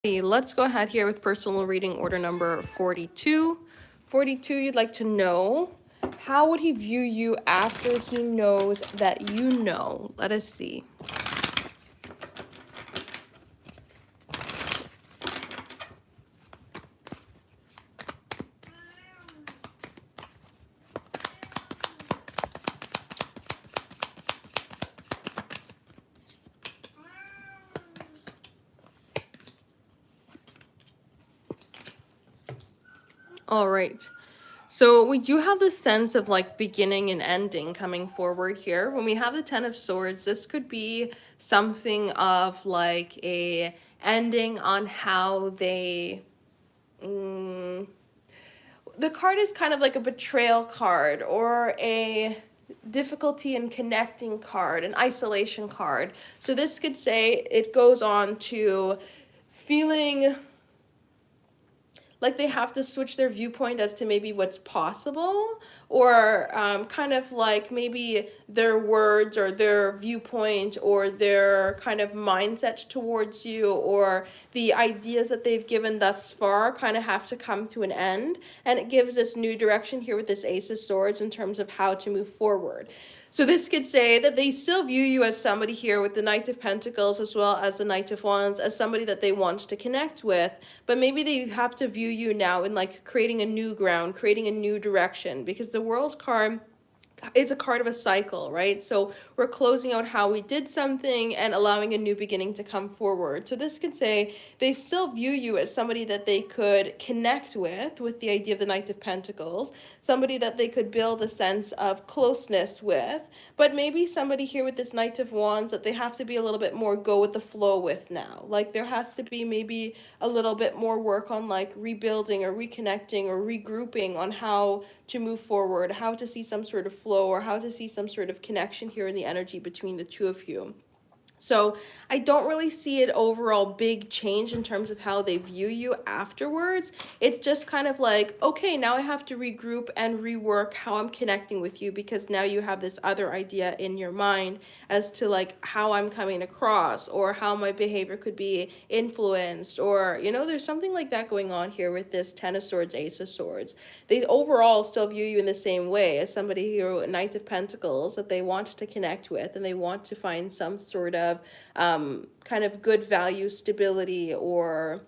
Let's go ahead here with personal reading order number 42. 42, you'd like to know, how would he view you after he knows that you know? Let us see. All right. So we do have this sense of like beginning and ending coming forward here. When we have the Ten of Swords, this could be something of like a ending on how they... the card is kind of like a betrayal card or a difficulty in connecting card, an isolation card. So this could say it goes on to feeling like they have to switch their viewpoint as to maybe what's possible, or kind of like maybe their words or their viewpoint or their kind of mindset towards you or the ideas that they've given thus far kind of have to come to an end. And it gives this new direction here with this Ace of Swords in terms of how to move forward. So this could say that they still view you as somebody here with the Knight of Pentacles as well as the Knight of Wands as somebody that they want to connect with, but maybe they have to view you now in like creating a new ground, creating a new direction, because the World card is a card of a cycle, right? So we're closing out how we did something and allowing a new beginning to come forward. So this could say they still view you as somebody that they could connect with the idea of the Knight of Pentacles, somebody that they could build a sense of closeness with, but maybe somebody here with this Knight of Wands that they have to be a little bit more go with the flow with now. Like there has to be maybe a little bit more work on like rebuilding or reconnecting or regrouping on how to move forward, how to see some sort of flow or how to see some sort of connection here in the energy between the two of you. So I don't really see an overall big change in terms of how they view you afterwards. It's just kind of like, okay, now I have to regroup and rework how I'm connecting with you, because now you have this other idea in your mind as to like how I'm coming across or how my behavior could be influenced, or, you know, there's something like that going on here with this Ten of Swords, Ace of Swords. They overall still view you in the same way as somebody who, Knight of Pentacles, that they want to connect with and they want to find some sort of kind of good value, stability, or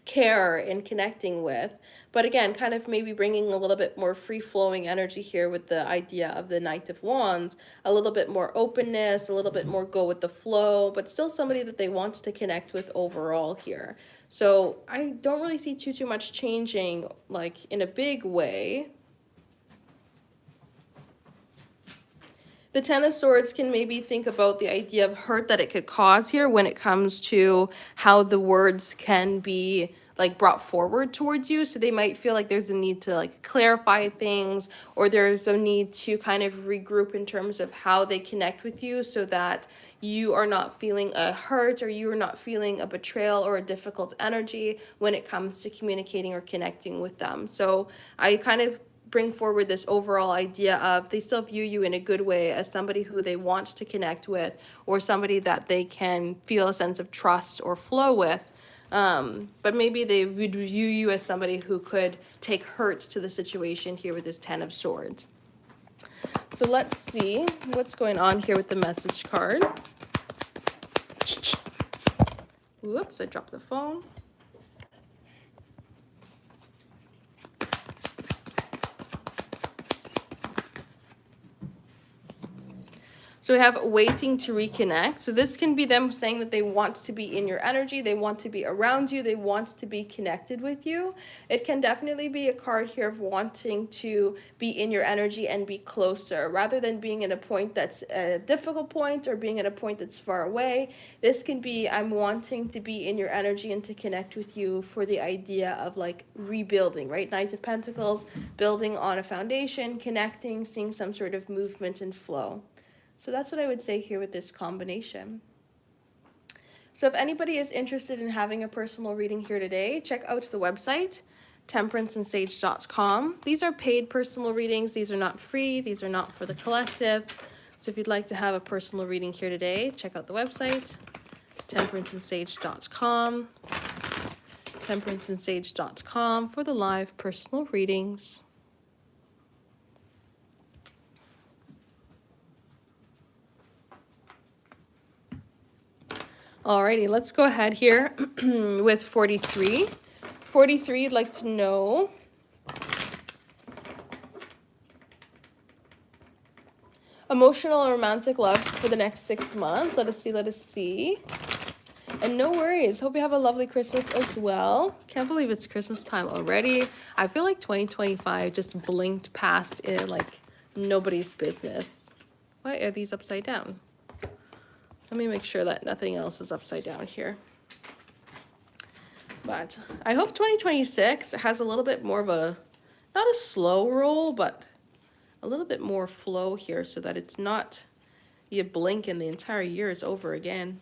care in connecting with. But again, kind of maybe bringing a little bit more free-flowing energy here with the idea of the Knight of Wands, a little bit more openness, a little bit more go with the flow, but still somebody that they want to connect with overall here. So I don't really see too much changing like in a big way. The Ten of Swords can maybe think about the idea of hurt that it could cause here when it comes to how the words can be like brought forward towards you. So they might feel like there's a need to like clarify things, or there's a need to kind of regroup in terms of how they connect with you so that you are not feeling a hurt or you are not feeling a betrayal or a difficult energy when it comes to communicating or connecting with them. So I kind of bring forward this overall idea of they still view you in a good way as somebody who they want to connect with, or somebody that they can feel a sense of trust or flow with. But maybe they would view you as somebody who could take hurt to the situation here with this Ten of Swords. So let's see what's going on here with the message card. Whoops, I dropped the phone. So we have waiting to reconnect. So this can be them saying that they want to be in your energy, they want to be around you, they want to be connected with you. It can definitely be a card here of wanting to be in your energy and be closer, rather than being in a point that's a difficult point or being at a point that's far away. This can be, I'm wanting to be in your energy and to connect with you for the idea of like rebuilding, right? Knight of Pentacles, building on a foundation, connecting, seeing some sort of movement and flow. So that's what I would say here with this combination. So if anybody is interested in having a personal reading here today, check out the website, temperanceandsage.com. These are paid personal readings. These are not free. These are not for the collective. So if you'd like to have a personal reading here today, check out the website, temperanceandsage.com. temperanceandsage.com for the live personal readings. Alrighty, let's go ahead here with 43. 43, you'd like to know emotional and romantic love for the next 6 months. Let us see, let us see. And no worries. Hope you have a lovely Christmas as well. Can't believe it's Christmas time already. I feel like 2025 just blinked past it like nobody's business. Why are these upside down? Let me make sure that nothing else is upside down here. But I hope 2026 has a little bit more of a, not a slow roll, but a little bit more flow here so that it's not you blink and the entire year is over again.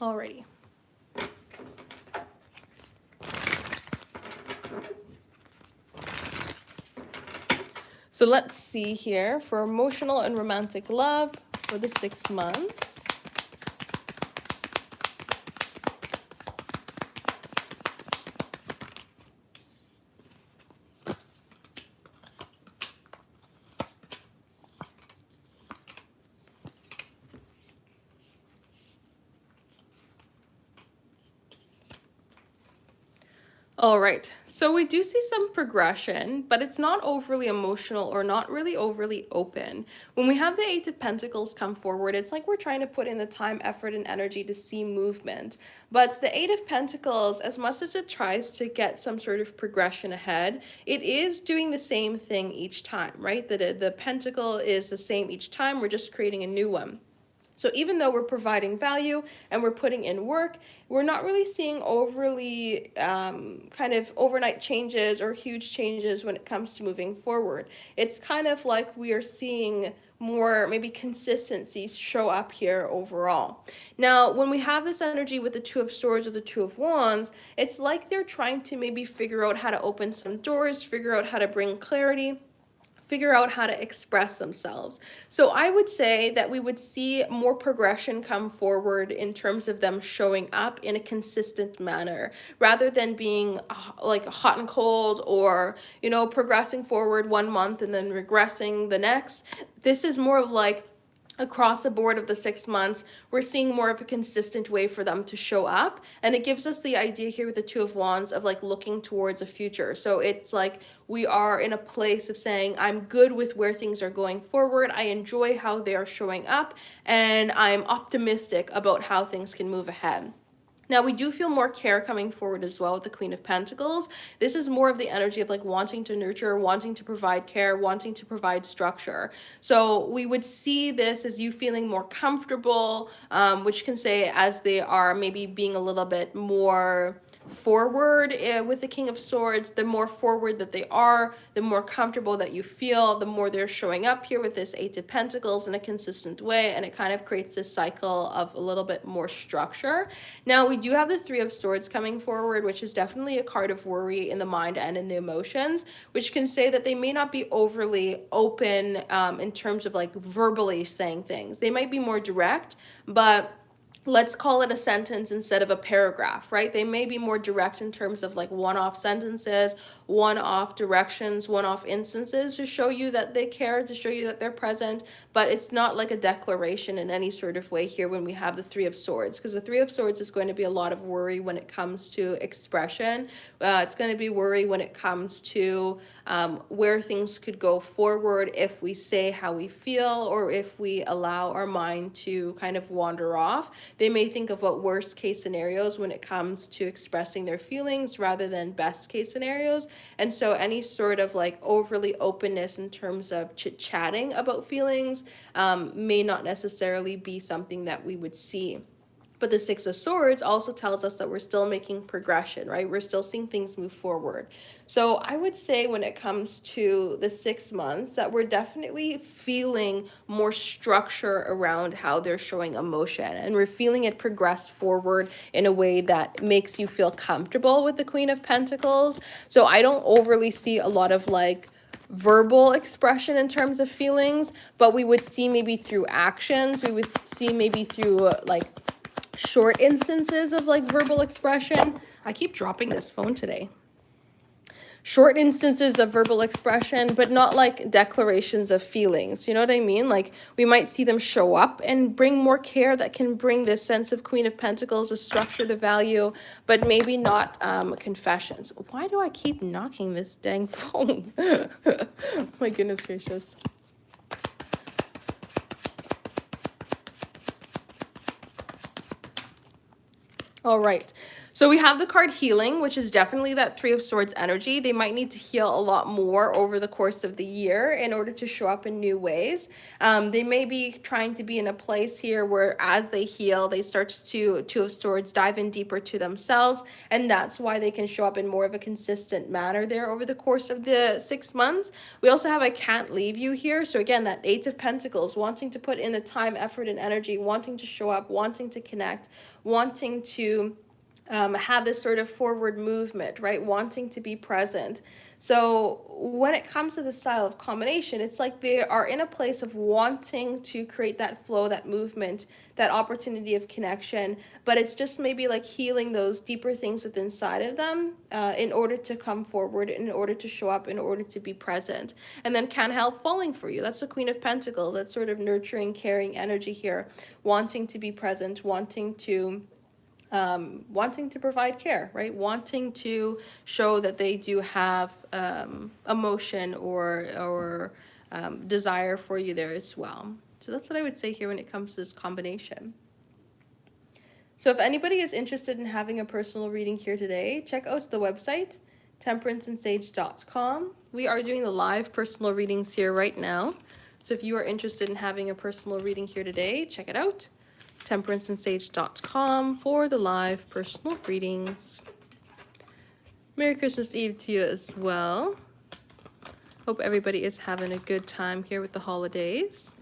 Alrighty. So let's see here for emotional and romantic love for the 6 months. All right, so we do see some progression, but it's not overly emotional or not really overly open. When we have the Eight of Pentacles come forward, it's like we're trying to put in the time, effort, and energy to see movement. But the Eight of Pentacles, as much as it tries to get some sort of progression ahead, it is doing the same thing each time, right? The pentacle is the same each time, we're just creating a new one. So even though we're providing value and we're putting in work, we're not really seeing overly kind of overnight changes or huge changes when it comes to moving forward. It's kind of like we are seeing more maybe consistencies show up here overall. Now, when we have this energy with the Two of Swords or the Two of Wands, it's like they're trying to maybe figure out how to open some doors, figure out how to bring clarity, figure out how to express themselves. So I would say that we would see more progression come forward in terms of them showing up in a consistent manner rather than being like hot and cold or, you know, progressing forward 1 month and then regressing the next. This is more of like across the board of the 6 months, we're seeing more of a consistent way for them to show up. And it gives us the idea here with the Two of Wands of like looking towards a future. So it's like we are in a place of saying, I'm good with where things are going forward. I enjoy how they are showing up, and I'm optimistic about how things can move ahead. Now, we do feel more care coming forward as well with the Queen of Pentacles. This is more of the energy of like wanting to nurture, wanting to provide care, wanting to provide structure. So we would see this as you feeling more comfortable, which can say as they are maybe being a little bit more forward with the King of Swords. The more forward that they are, the more comfortable that you feel, the more they're showing up here with this Eight of Pentacles in a consistent way, and it kind of creates this cycle of a little bit more structure. Now, we do have the Three of Swords coming forward, which is definitely a card of worry in the mind and in the emotions, which can say that they may not be overly open in terms of like verbally saying things. They might be more direct, but let's call it a sentence instead of a paragraph, right? They may be more direct in terms of like one-off sentences, one-off directions, one-off instances to show you that they care, to show you that they're present, but it's not like a declaration in any sort of way here when we have the Three of Swords, because the Three of Swords is going to be a lot of worry when it comes to expression. It's going to be worry when it comes to where things could go forward if we say how we feel or if we allow our mind to kind of wander off. They may think of what worst case scenarios when it comes to expressing their feelings rather than best case scenarios. And so any sort of like overly openness in terms of chit-chatting about feelings may not necessarily be something that we would see. But the Six of Swords also tells us that we're still making progression, right? We're still seeing things move forward. So I would say when it comes to the 6 months that we're definitely feeling more structure around how they're showing emotion, and we're feeling it progress forward in a way that makes you feel comfortable with the Queen of Pentacles. So I don't overly see a lot of like verbal expression in terms of feelings, but we would see maybe through actions, we would see maybe through like short instances of like verbal expression. I keep dropping this phone today. Short instances of verbal expression, but not like declarations of feelings. You know what I mean? Like we might see them show up and bring more care that can bring this sense of Queen of Pentacles, the structure, the value, but maybe not confessions. Why do I keep knocking this dang phone? My goodness gracious. All right. So we have the card healing, which is definitely that Three of Swords energy. They might need to heal a lot more over the course of the year in order to show up in new ways. They may be trying to be in a place here where as they heal, they start to, Two of Swords, dive in deeper to themselves. And that's why they can show up in more of a consistent manner there over the course of the 6 months. We also have I can't leave you here. So again, that Eight of Pentacles, wanting to put in the time, effort, and energy, wanting to show up, wanting to connect, wanting to have this sort of forward movement, right? Wanting to be present. So when it comes to the style of combination, it's like they are in a place of wanting to create that flow, that movement, that opportunity of connection, but it's just maybe like healing those deeper things within inside of them in order to come forward, in order to show up, in order to be present. And then can't help falling for you. That's the Queen of Pentacles, that sort of nurturing, caring energy here, wanting to be present, wanting to provide care, right? Wanting to show that they do have emotion or desire for you there as well. So that's what I would say here when it comes to this combination. So if anybody is interested in having a personal reading here today, check out the website, temperanceandsage.com. We are doing the live personal readings here right now. So if you are interested in having a personal reading here today, check it out, temperanceandsage.com, for the live personal readings. Merry Christmas Eve to you as well. Hope everybody is having a good time here with the holidays.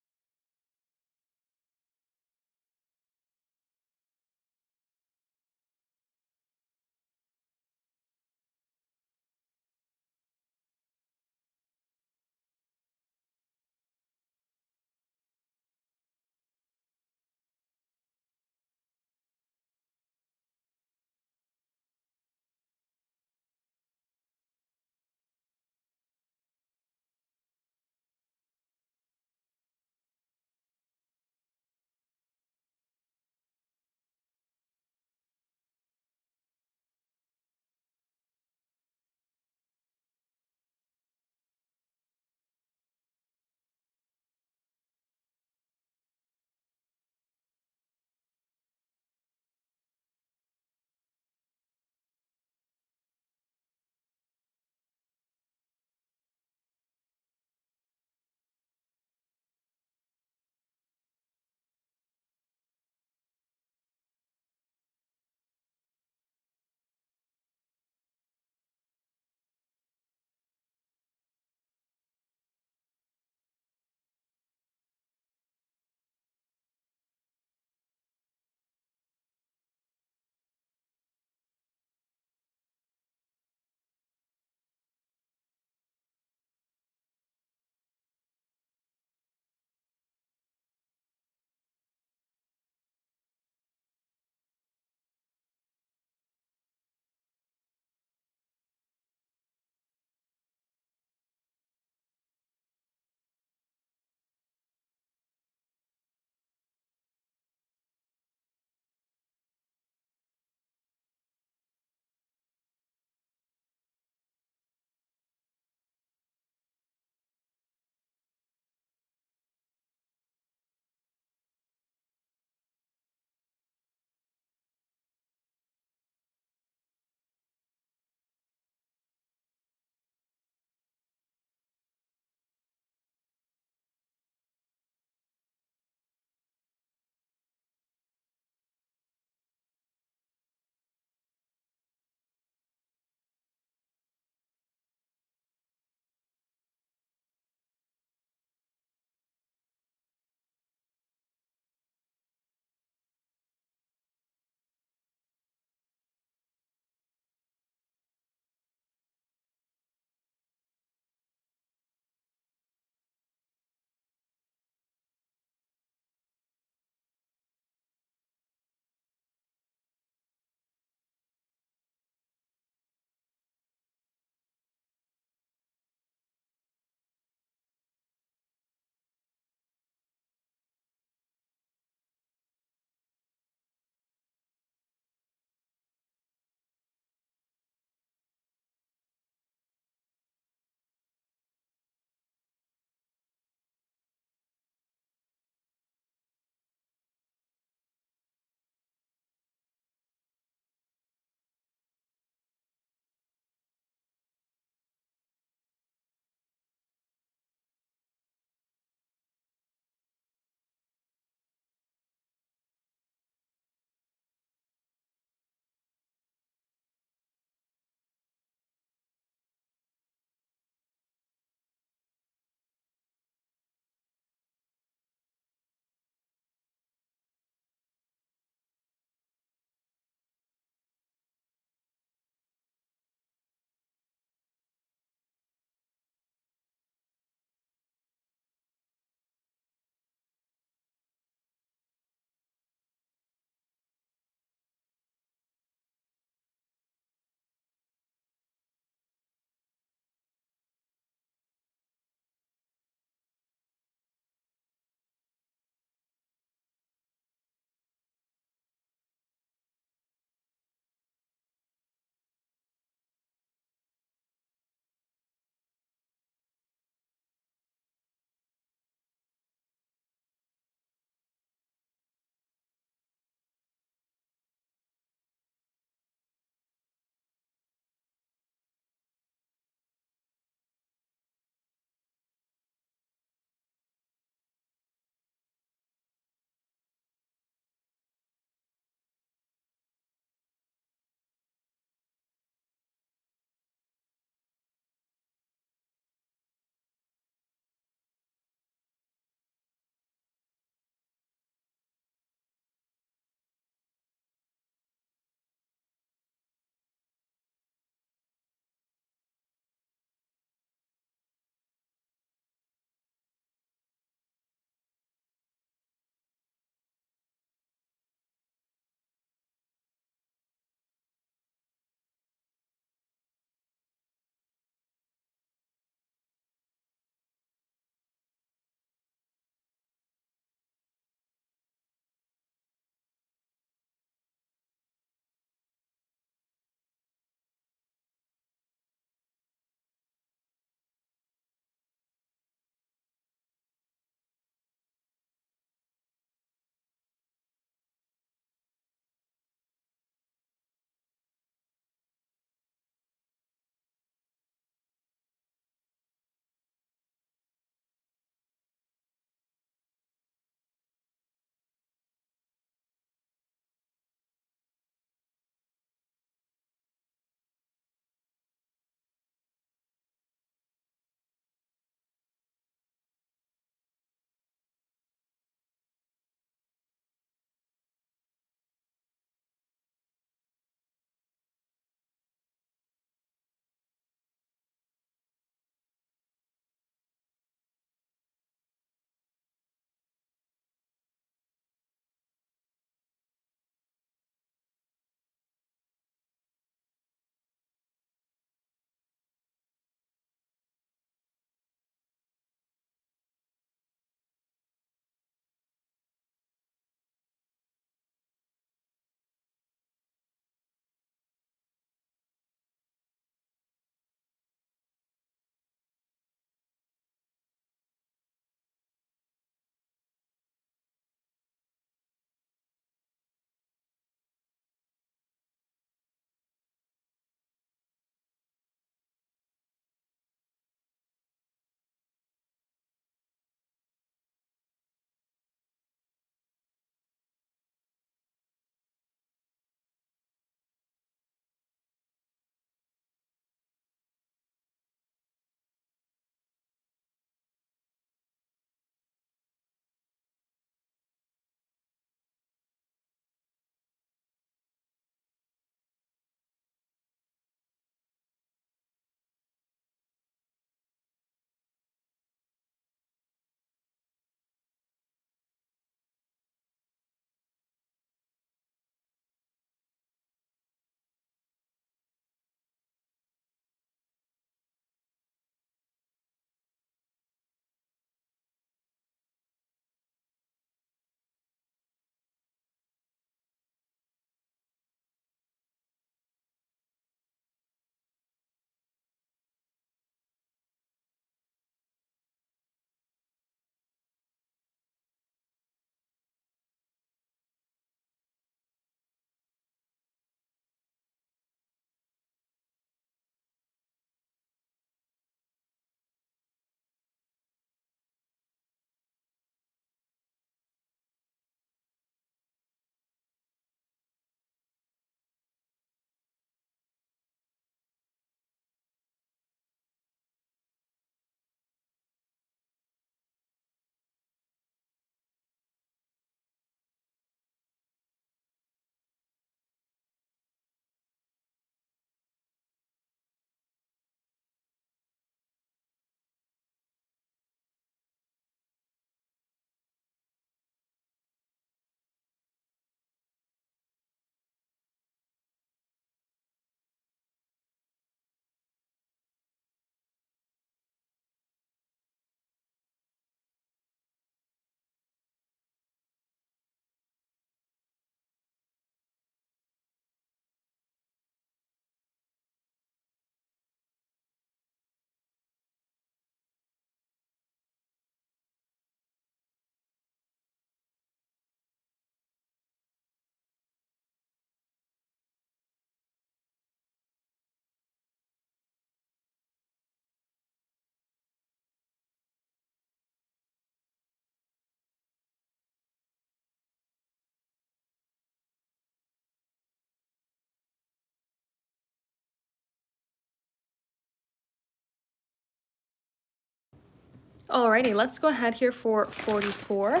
Alrighty, let's go ahead here for 44.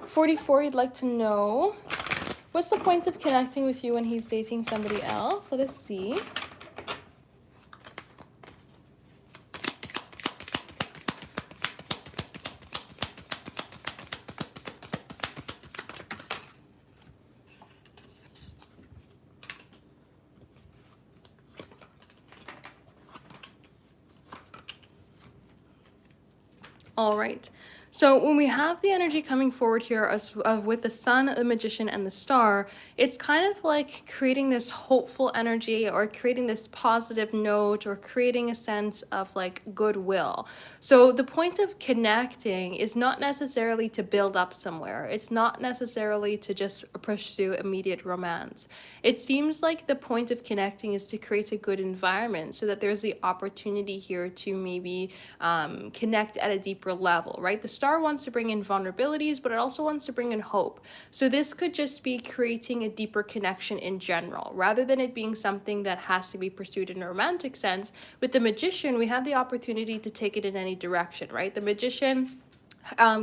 44, you'd like to know, what's the point of connecting with you when he's dating somebody else? Let us see. All right. So when we have the energy coming forward here as with the sun, the magician, and the star, it's kind of like creating this hopeful energy or creating this positive note or creating a sense of like goodwill. So the point of connecting is not necessarily to build up somewhere. It's not necessarily to just pursue immediate romance. It seems like the point of connecting is to create a good environment so that there's the opportunity here to maybe connect at a deeper level, right? The star wants to bring in vulnerabilities, but it also wants to bring in hope. So this could just be creating a deeper connection in general, rather than it being something that has to be pursued in a romantic sense. With the magician, we have the opportunity to take it in any direction, right? The magician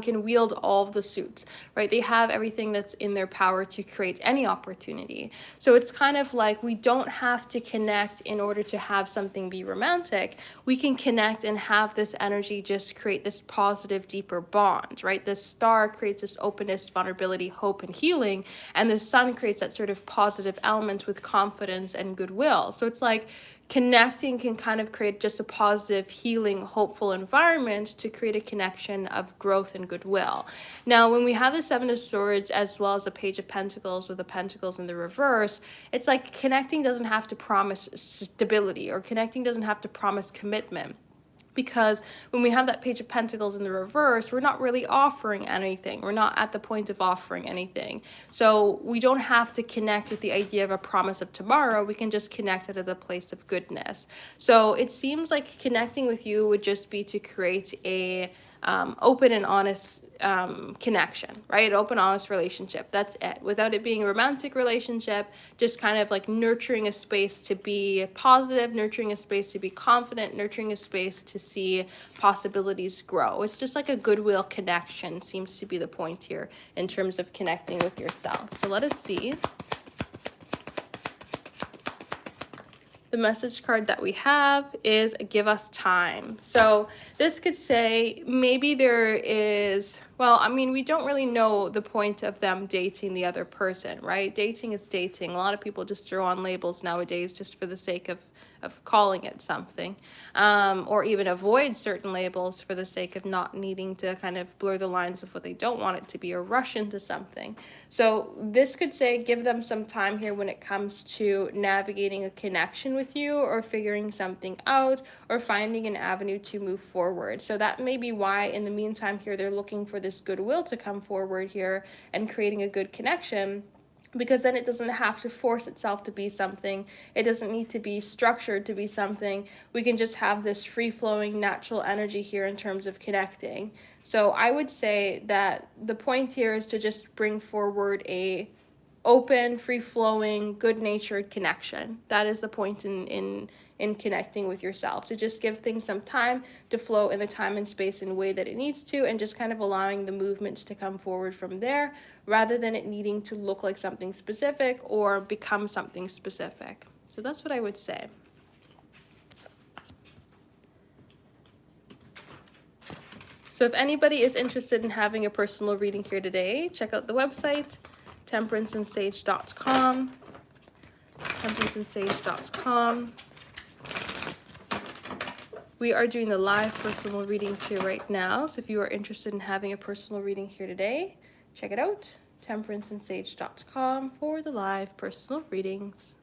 can wield all of the suits, right? They have everything that's in their power to create any opportunity. So it's kind of like we don't have to connect in order to have something be romantic. We can connect and have this energy just create this positive, deeper bond, right? The star creates this openness, vulnerability, hope, and healing, and the sun creates that sort of positive element with confidence and goodwill. So it's like connecting can kind of create just a positive, healing, hopeful environment to create a connection of growth and goodwill. Now, when we have the Seven of Swords as well as the Page of Pentacles with the Pentacles in the reverse, it's like connecting doesn't have to promise stability, or connecting doesn't have to promise commitment. Because when we have that Page of Pentacles in the reverse, we're not really offering anything. We're not at the point of offering anything. So we don't have to connect with the idea of a promise of tomorrow. We can just connect it at the place of goodness. So it seems like connecting with you would just be to create a open and honest connection, right? Open, honest relationship. That's it. Without it being a romantic relationship, just kind of like nurturing a space to be positive, nurturing a space to be confident, nurturing a space to see possibilities grow. It's just like a goodwill connection seems to be the point here in terms of connecting with yourself. So let us see. The message card that we have is give us time. So this could say maybe there is, well, I mean, we don't really know the point of them dating the other person, right? Dating is dating. A lot of people just throw on labels nowadays just for the sake of calling it something, or even avoid certain labels for the sake of not needing to kind of blur the lines of what they don't want it to be or rush into something. So this could say give them some time here when it comes to navigating a connection with you or figuring something out or finding an avenue to move forward. So that may be why in the meantime here they're looking for this goodwill to come forward here and creating a good connection, because then it doesn't have to force itself to be something. It doesn't need to be structured to be something. We can just have this free-flowing natural energy here in terms of connecting. So I would say that the point here is to just bring forward a open, free-flowing, good-natured connection. That is the point in connecting with yourself, to just give things some time to flow in the time and space in a way that it needs to, and just kind of allowing the movement to come forward from there, rather than it needing to look like something specific or become something specific. So that's what I would say. So if anybody is interested in having a personal reading here today, check out the website, temperanceandsage.com, temperanceandsage.com. We are doing the live personal readings here right now, so if you are interested in having a personal reading here today, check it out, temperanceandsage.com for the live personal readings.